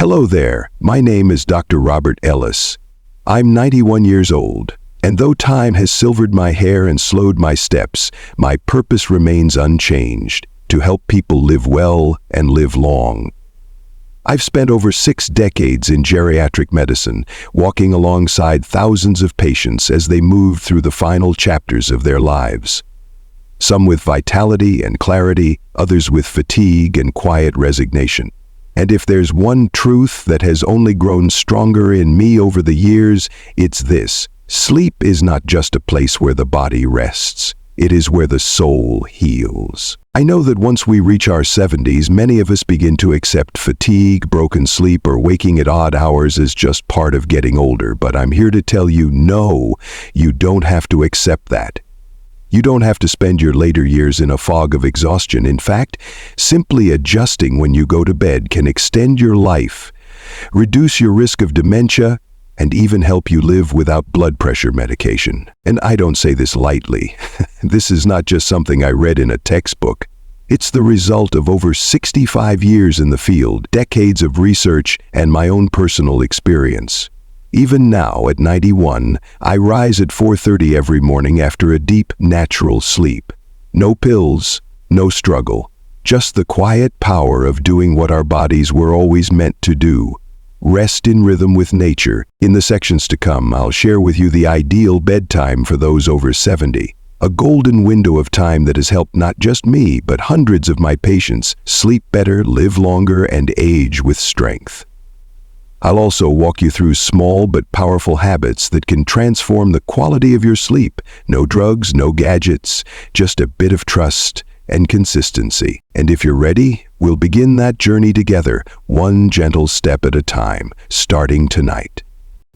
Hello there, my name is Dr. Robert Ellis. I'm 91 years old, and though time has silvered my hair and slowed my steps, my purpose remains unchanged, to help people live well and live long. I've spent over 6 decades in geriatric medicine, walking alongside thousands of patients as they move through the final chapters of their lives. Some with vitality and clarity, others with fatigue and quiet resignation. And if there's one truth that has only grown stronger in me over the years, it's this: sleep is not just a place where the body rests. It is where the soul heals. I know that once we reach our 70s, many of us begin to accept fatigue, broken sleep, or waking at odd hours as just part of getting older. But I'm here to tell you, no, you don't have to accept that. You don't have to spend your later years in a fog of exhaustion. In fact, simply adjusting when you go to bed can extend your life, reduce your risk of dementia, and even help you live without blood pressure medication. And I don't say this lightly. This is not just something I read in a textbook. It's the result of over 65 years in the field, decades of research, and my own personal experience. Even now, at 91, I rise at 4:30 every morning after a deep, natural sleep. No pills, no struggle, just the quiet power of doing what our bodies were always meant to do. Rest in rhythm with nature. In the sections to come, I'll share with you the ideal bedtime for those over 70. A golden window of time that has helped not just me, but hundreds of my patients sleep better, live longer, and age with strength. I'll also walk you through small but powerful habits that can transform the quality of your sleep. No drugs, no gadgets, just a bit of trust and consistency. And if you're ready, we'll begin that journey together, one gentle step at a time, starting tonight.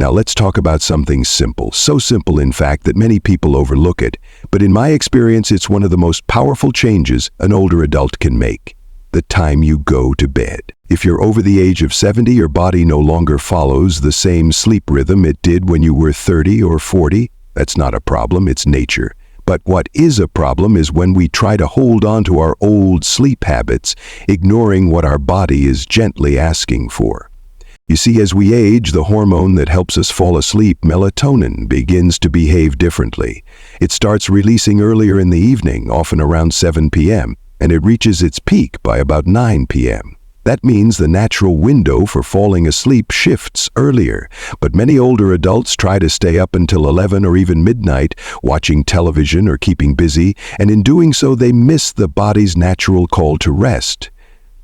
Now let's talk about something simple, so simple in fact that many people overlook it, but in my experience it's one of the most powerful changes an older adult can make: the time you go to bed. If you're over the age of 70, your body no longer follows the same sleep rhythm it did when you were 30 or 40. That's not a problem, it's nature. But what is a problem is when we try to hold on to our old sleep habits, ignoring what our body is gently asking for. You see, as we age, the hormone that helps us fall asleep, melatonin, begins to behave differently. It starts releasing earlier in the evening, often around 7 p.m., and it reaches its peak by about 9 p.m. That means the natural window for falling asleep shifts earlier, but many older adults try to stay up until 11 or even midnight, watching television or keeping busy, and in doing so they miss the body's natural call to rest.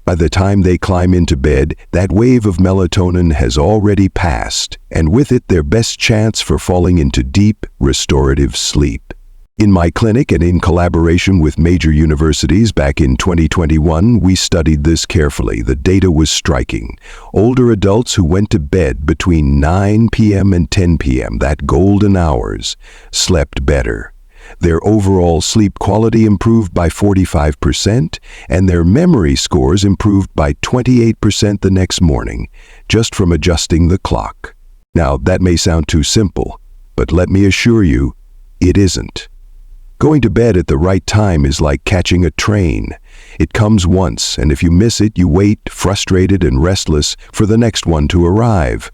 By the time they climb into bed, that wave of melatonin has already passed, and with it their best chance for falling into deep, restorative sleep. In my clinic and in collaboration with major universities back in 2021, we studied this carefully. The data was striking. Older adults who went to bed between 9 p.m. and 10 p.m., that golden hours, slept better. Their overall sleep quality improved by 45%, and their memory scores improved by 28% the next morning, just from adjusting the clock. Now, that may sound too simple, but let me assure you, it isn't. Going to bed at the right time is like catching a train. It comes once, and if you miss it, you wait, frustrated and restless, for the next one to arrive.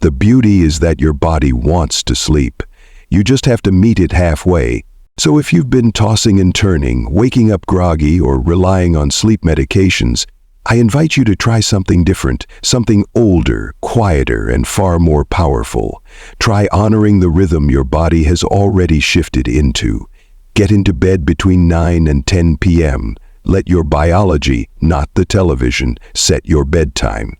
The beauty is that your body wants to sleep. You just have to meet it halfway. So if you've been tossing and turning, waking up groggy, or relying on sleep medications, I invite you to try something different, something older, quieter, and far more powerful. Try honoring the rhythm your body has already shifted into. Get into bed between 9 and 10 p.m. Let your biology, not the television, set your bedtime.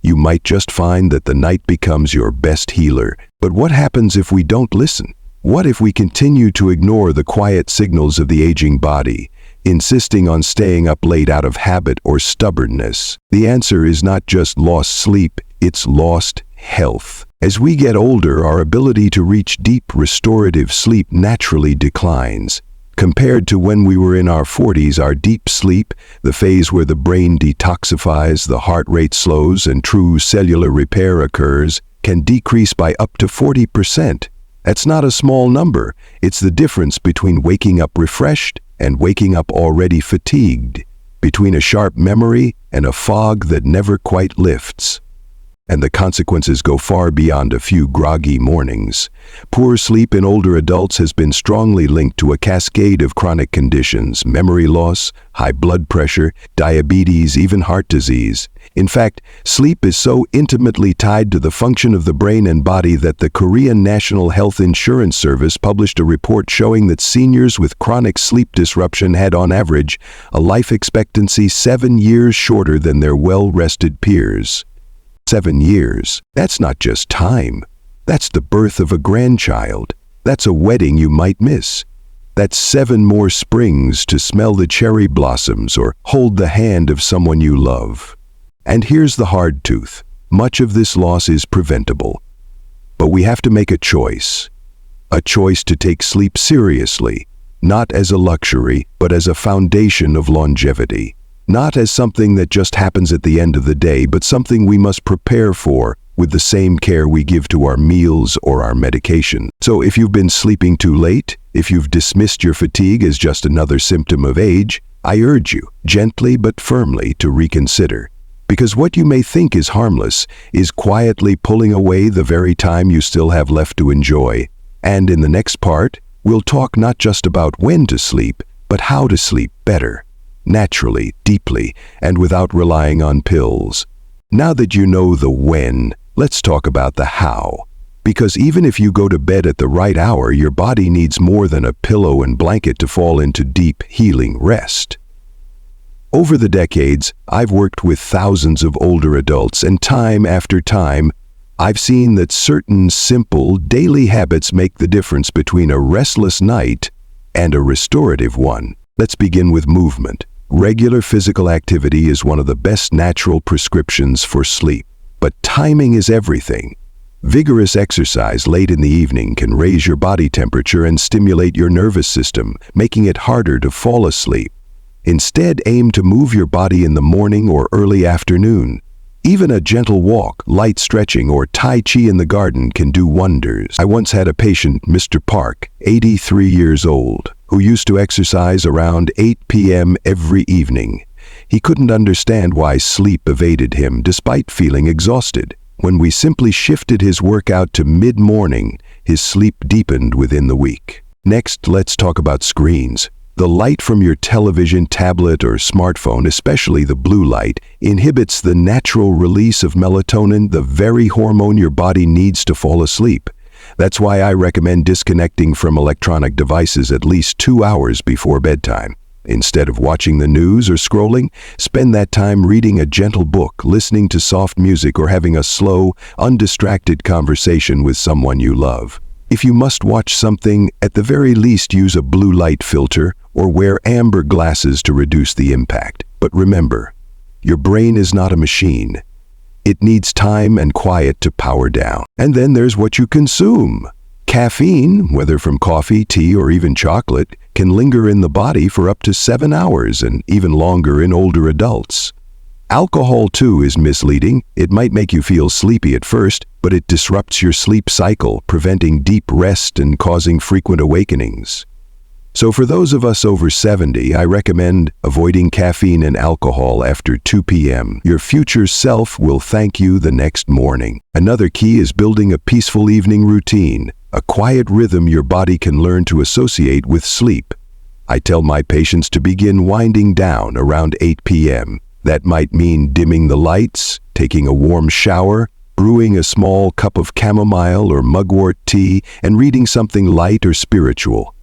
You might just find that the night becomes your best healer. But what happens if we don't listen? What if we continue to ignore the quiet signals of the aging body, insisting on staying up late out of habit or stubbornness? The answer is not just lost sleep, it's lost health. As we get older, our ability to reach deep, restorative sleep naturally declines. Compared to when we were in our 40s, our deep sleep, the phase where the brain detoxifies, the heart rate slows, and true cellular repair occurs, can decrease by up to 40%. That's not a small number. It's the difference between waking up refreshed and waking up already fatigued. between a sharp memory and a fog that never quite lifts. And the consequences go far beyond a few groggy mornings. Poor sleep in older adults has been strongly linked to a cascade of chronic conditions: memory loss, high blood pressure, diabetes, even heart disease. In fact, sleep is so intimately tied to the function of the brain and body that the Korean National Health Insurance Service published a report showing that seniors with chronic sleep disruption had on average a life expectancy 7 years shorter than their well-rested peers. 7 years. That's not just time. That's the birth of a grandchild. That's a wedding you might miss. That's 7 more springs to smell the cherry blossoms or hold the hand of someone you love. And here's the hard truth. Much of this loss is preventable. But we have to make a choice. A choice to take sleep seriously, not as a luxury, but as a foundation of longevity. Not as something that just happens at the end of the day, but something we must prepare for with the same care we give to our meals or our medication. So if you've been sleeping too late, if you've dismissed your fatigue as just another symptom of age, I urge you, gently but firmly, to reconsider. Because what you may think is harmless is quietly pulling away the very time you still have left to enjoy. And in the next part, we'll talk not just about when to sleep, but how to sleep better. Naturally, deeply, and without relying on pills. Now that you know the when, let's talk about the how. Because even if you go to bed at the right hour, your body needs more than a pillow and blanket to fall into deep, healing rest. Over the decades, I've worked with thousands of older adults, and time after time, I've seen that certain simple, daily habits make the difference between a restless night and a restorative one. Let's begin with movement. Regular physical activity is one of the best natural prescriptions for sleep. But timing is everything. Vigorous exercise late in the evening can raise your body temperature and stimulate your nervous system, making it harder to fall asleep. Instead, aim to move your body in the morning or early afternoon. Even a gentle walk, light stretching, or Tai Chi in the garden can do wonders. I once had a patient, Mr. Park, 83 years old, who used to exercise around 8 p.m. every evening. He couldn't understand why sleep evaded him despite feeling exhausted. When we simply shifted his workout to mid-morning, his sleep deepened within the week. Next, let's talk about screens. The light from your television, tablet, or smartphone, especially the blue light, inhibits the natural release of melatonin, the very hormone your body needs to fall asleep. That's why I recommend disconnecting from electronic devices at least 2 hours before bedtime. Instead of watching the news or scrolling, spend that time reading a gentle book, listening to soft music, or having a slow, undistracted conversation with someone you love. If you must watch something, at the very least use a blue light filter or wear amber glasses to reduce the impact. But remember, your brain is not a machine. It needs time and quiet to power down. And then there's what you consume. Caffeine, whether from coffee, tea, or even chocolate, can linger in the body for up to 7 hours and even longer in older adults. Alcohol, too, is misleading. It might make you feel sleepy at first, but it disrupts your sleep cycle, preventing deep rest and causing frequent awakenings. So for those of us over 70, I recommend avoiding caffeine and alcohol after 2 p.m. Your future self will thank you the next morning. Another key is building a peaceful evening routine, a quiet rhythm your body can learn to associate with sleep. I tell my patients to begin winding down around 8 p.m. That might mean dimming the lights, taking a warm shower, brewing a small cup of chamomile or mugwort tea, and reading something light or spiritual.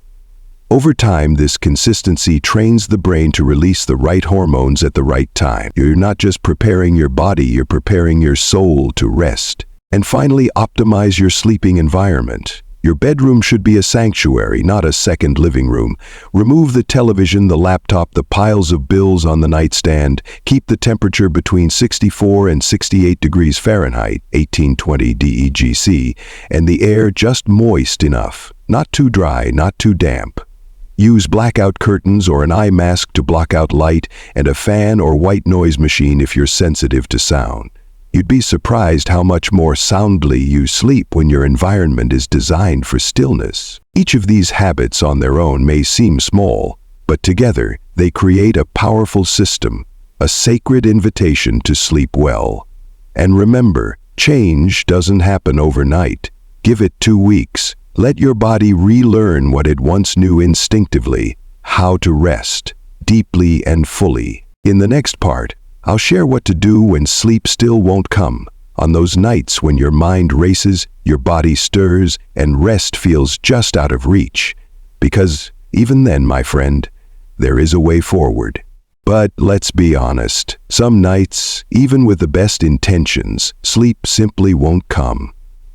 Over time, this consistency trains the brain to release the right hormones at the right time. You're not just preparing your body, you're preparing your soul to rest. And finally, optimize your sleeping environment. Your bedroom should be a sanctuary, not a second living room. Remove the television, the laptop, the piles of bills on the nightstand. Keep the temperature between 64 and 68 degrees Fahrenheit, 1820 DEGC, and the air just moist enough. Not too dry, not too damp. Use blackout curtains or an eye mask to block out light, and a fan or white noise machine if you're sensitive to sound. You'd be surprised how much more soundly you sleep when your environment is designed for stillness. Each of these habits on their own may seem small, but together they create a powerful system, a sacred invitation to sleep well. And remember, change doesn't happen overnight. Give it 2 weeks. Let your body relearn what it once knew instinctively, how to rest, deeply and fully. In the next part, I'll share what to do when sleep still won't come, on those nights when your mind races, your body stirs, and rest feels just out of reach. Because even then, my friend, there is a way forward. But let's be honest, some nights, even with the best intentions, sleep simply won't come.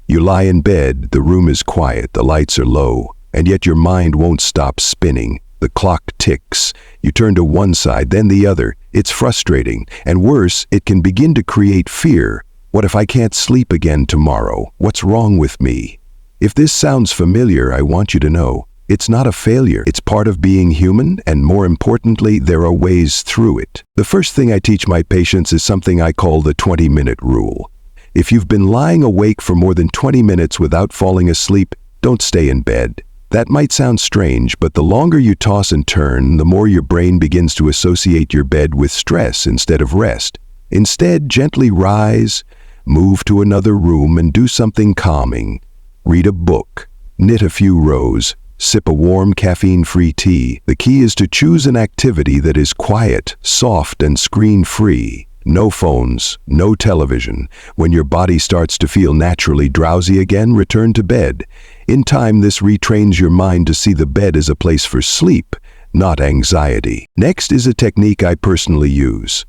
You lie in bed, the room is quiet, the lights are low, and yet your mind won't stop spinning. The clock ticks. You turn to one side, then the other. It's frustrating, and worse, it can begin to create fear. What if I can't sleep again tomorrow? What's wrong with me? If this sounds familiar, I want you to know, it's not a failure. It's part of being human, and more importantly, there are ways through it. The first thing I teach my patients is something I call the 20-minute rule. If you've been lying awake for more than 20 minutes without falling asleep, don't stay in bed. That might sound strange, but the longer you toss and turn, the more your brain begins to associate your bed with stress instead of rest. Instead, gently rise, move to another room and do something calming. Read a book, knit a few rows, sip a warm caffeine-free tea. The key is to choose an activity that is quiet, soft, and screen-free. No phones, no television. When your body starts to feel naturally drowsy again, return to bed. In time, this retrains your mind to see the bed as a place for sleep, not anxiety. Next is a technique I personally use,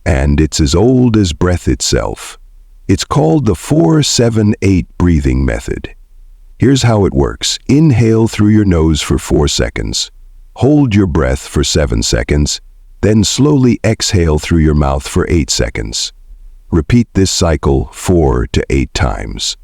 and it's as old as breath itself. It's called the 4-7-8 breathing method. Here's how it works. Inhale through your nose for 4 seconds. Hold your breath for 7 seconds. Then slowly exhale through your mouth for 8 seconds. Repeat this cycle 4 to 8 times.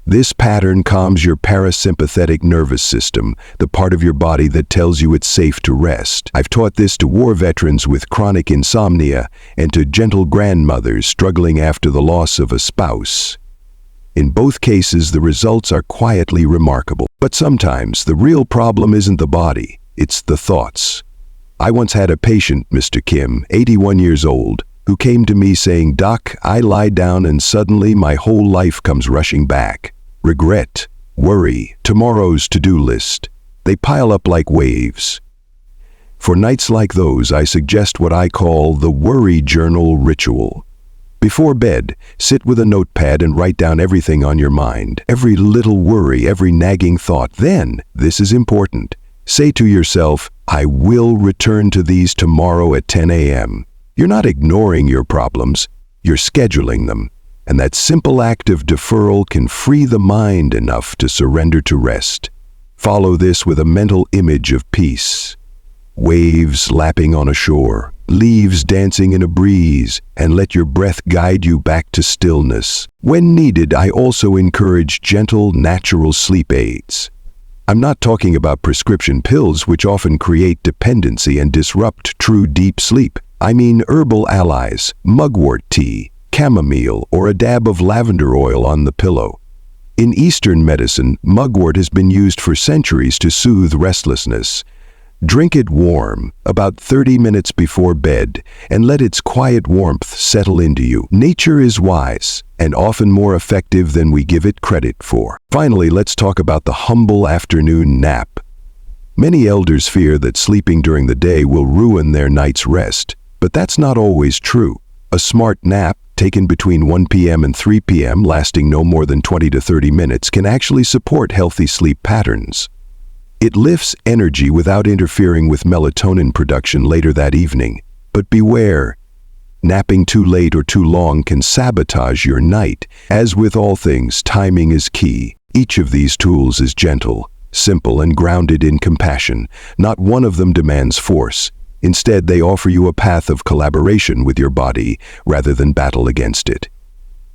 This pattern calms your parasympathetic nervous system, the part of your body that tells you it's safe to rest. I've taught this to war veterans with chronic insomnia and to gentle grandmothers struggling after the loss of a spouse. In both cases, the results are quietly remarkable. But sometimes the real problem isn't the body, it's the thoughts. I once had a patient, Mr. Kim, 81 years old, who came to me saying, "Doc, I lie down and suddenly my whole life comes rushing back. Regret, worry, tomorrow's to-do list. They pile up like waves." For nights like those, I suggest what I call the worry journal ritual. Before bed, sit with a notepad and write down everything on your mind, every little worry, every nagging thought. Then, this is important, say to yourself, "I will return to these tomorrow at 10 a.m. You're not ignoring your problems, you're scheduling them. And that simple act of deferral can free the mind enough to surrender to rest. Follow this with a mental image of peace. Waves lapping on a shore, leaves dancing in a breeze, and let your breath guide you back to stillness. When needed, I also encourage gentle, natural sleep aids. I'm not talking about prescription pills, which often create dependency and disrupt true deep sleep. I mean herbal allies, mugwort tea, chamomile, or a dab of lavender oil on the pillow. In Eastern medicine, mugwort has been used for centuries to soothe restlessness. Drink it warm, about 30 minutes before bed, and let its quiet warmth settle into you. Nature is wise, and often more effective than we give it credit for. Finally, let's talk about the humble afternoon nap. Many elders fear that sleeping during the day will ruin their night's rest, but that's not always true. A smart nap, taken between 1 p.m. and 3 p.m., lasting no more than 20 to 30 minutes, can actually support healthy sleep patterns. It lifts energy without interfering with melatonin production later that evening. But beware, napping too late or too long can sabotage your night. As with all things, timing is key. Each of these tools is gentle, simple, and grounded in compassion. Not one of them demands force. Instead, they offer you a path of collaboration with your body rather than battle against it.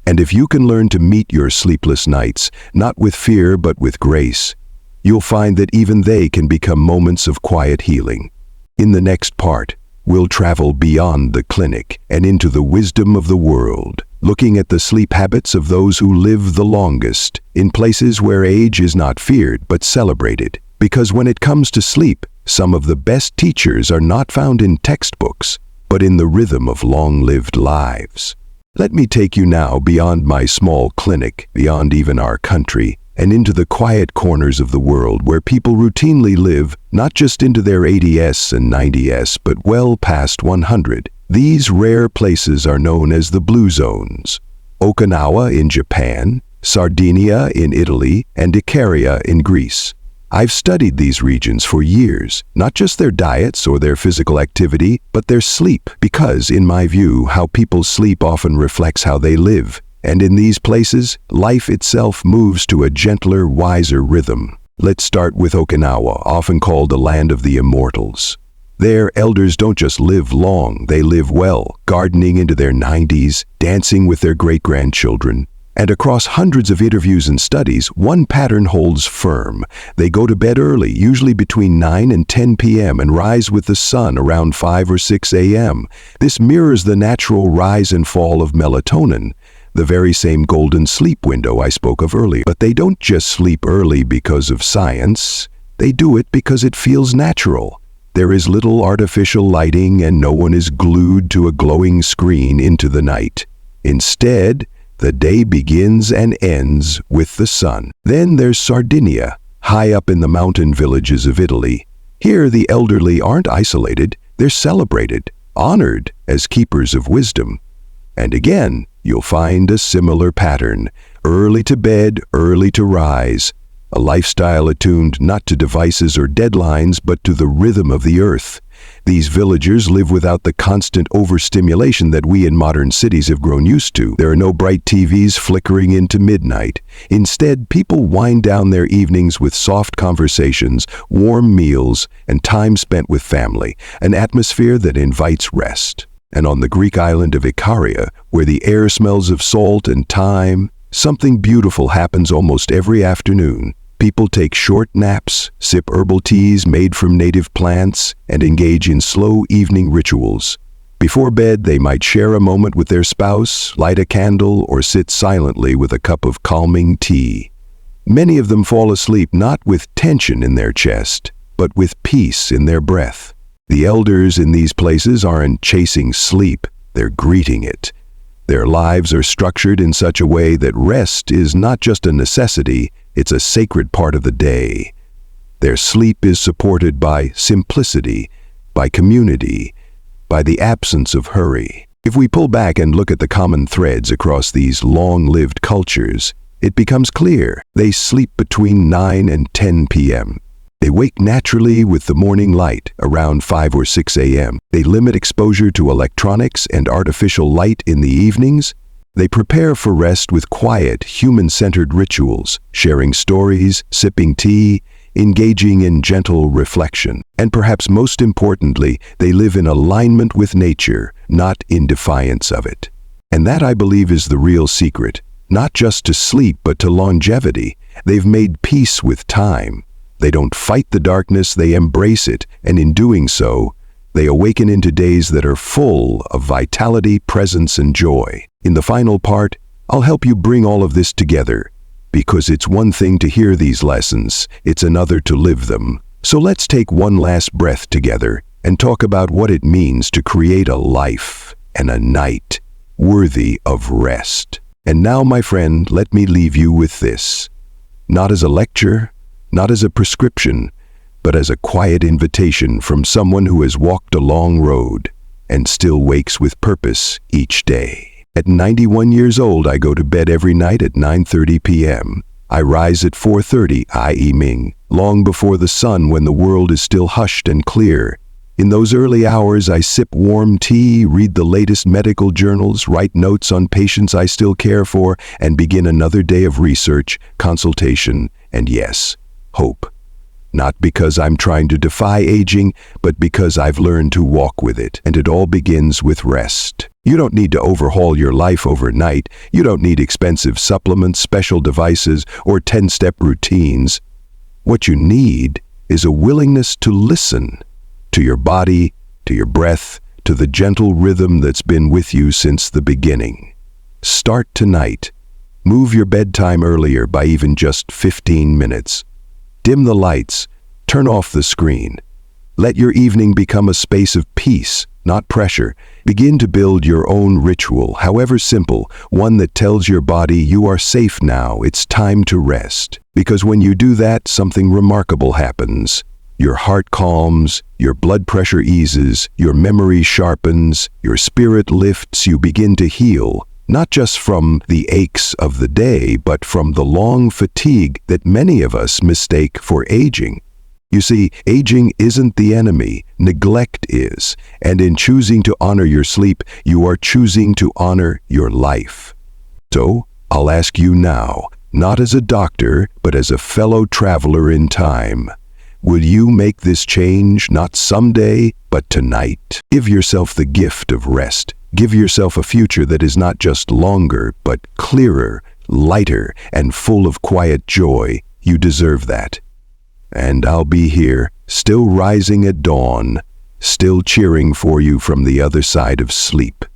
And if you can learn to meet your sleepless nights, not with fear but with grace, you'll find that even they can become moments of quiet healing. In the next part, we'll travel beyond the clinic and into the wisdom of the world, looking at the sleep habits of those who live the longest, in places where age is not feared but celebrated. Because when it comes to sleep, Some of the best teachers are not found in textbooks, but in the rhythm of long-lived lives. Let me take you now beyond my small clinic, beyond even our country, and into the quiet corners of the world where people routinely live not just into their 80s and 90s, but well past 100. These rare places are known as the Blue Zones. Okinawa in Japan, Sardinia in Italy, and Icaria in Greece. I've studied these regions for years, not just their diets or their physical activity, but their sleep, because, in my view, how people sleep often reflects how they live. And in these places, life itself moves to a gentler, wiser rhythm. Let's start with Okinawa, often called the land of the immortals. There, elders don't just live long, they live well, gardening into their 90s, dancing with their great-grandchildren. And across hundreds of interviews and studies, one pattern holds firm. They go to bed early, usually between 9 and 10 p.m., and rise with the sun around 5 or 6 a.m. This mirrors the natural rise and fall of melatonin, the very same golden sleep window I spoke of earlier. But they don't just sleep early because of science. They do it because it feels natural. There is little artificial lighting, and no one is glued to a glowing screen into the night. Instead, the day begins and ends with the sun. Then there's Sardinia, high up in the mountain villages of Italy. Here, the elderly aren't isolated, they're celebrated, honored as keepers of wisdom. And again, you'll find a similar pattern. Early to bed, early to rise. A lifestyle attuned not to devices or deadlines, but to the rhythm of the earth. These villagers live without the constant overstimulation that we in modern cities have grown used to. There are no bright TVs flickering into midnight. Instead, people wind down their evenings with soft conversations, warm meals, and time spent with family, an atmosphere that invites rest. And on the Greek island of Icaria, where the air smells of salt and thyme, something beautiful happens almost every afternoon. People take short naps, sip herbal teas made from native plants, and engage in slow evening rituals. Before bed, they might share a moment with their spouse, light a candle, or sit silently with a cup of calming tea. Many of them fall asleep not with tension in their chest, but with peace in their breath. The elders in these places aren't chasing sleep, they're greeting it. Their lives are structured in such a way that rest is not just a necessity, it's a sacred part of the day. Their sleep is supported by simplicity, by community, by the absence of hurry. If we pull back and look at the common threads across these long-lived cultures, it becomes clear they sleep between 9 and 10 p.m. They wake naturally with the morning light around 5 or 6 a.m. They limit exposure to electronics and artificial light in the evenings. They prepare for rest with quiet, human-centered rituals, sharing stories, sipping tea, engaging in gentle reflection. And perhaps most importantly, they live in alignment with nature, not in defiance of it. And that, I believe, is the real secret. Not just to sleep, but to longevity. They've made peace with time. They don't fight the darkness, they embrace it, and in doing so, they awaken into days that are full of vitality, presence, and joy. In the final part, I'll help you bring all of this together, because it's one thing to hear these lessons, it's another to live them. So let's take one last breath together and talk about what it means to create a life and a night worthy of rest. And now, my friend, let me leave you with this. Not as a lecture, not as a prescription, but as a quiet invitation from someone who has walked a long road and still wakes with purpose each day. At 91 years old, I go to bed every night at 9:30 p.m. I rise at 4:30 i.e. Ming, long before the sun when the world is still hushed and clear. In those early hours, I sip warm tea, read the latest medical journals, write notes on patients I still care for, and begin another day of research, consultation, and yes, hope. Not because I'm trying to defy aging, but because I've learned to walk with it, and it all begins with rest. You don't need to overhaul your life overnight. You don't need expensive supplements, special devices, or 10-step routines. What you need is a willingness to listen to your body, to your breath, to the gentle rhythm that's been with you since the beginning. Start tonight. Move your bedtime earlier by even just 15 minutes. Dim the lights, turn off the screen, Let your evening become a space of peace, not pressure. Begin to build your own ritual, however simple, one that tells your body you are safe now, it's time to rest. Because when you do that, something remarkable happens. Your heart calms, your blood pressure eases, your memory sharpens, your spirit lifts, you begin to heal, not just from the aches of the day, but from the long fatigue that many of us mistake for aging. You see, aging isn't the enemy, neglect is, and in choosing to honor your sleep, you are choosing to honor your life. So, I'll ask you now, not as a doctor, but as a fellow traveler in time, will you make this change not someday, but tonight? Give yourself the gift of rest. Give yourself a future that is not just longer, but clearer, lighter, and full of quiet joy. You deserve that. And I'll be here, still rising at dawn, still cheering for you from the other side of sleep.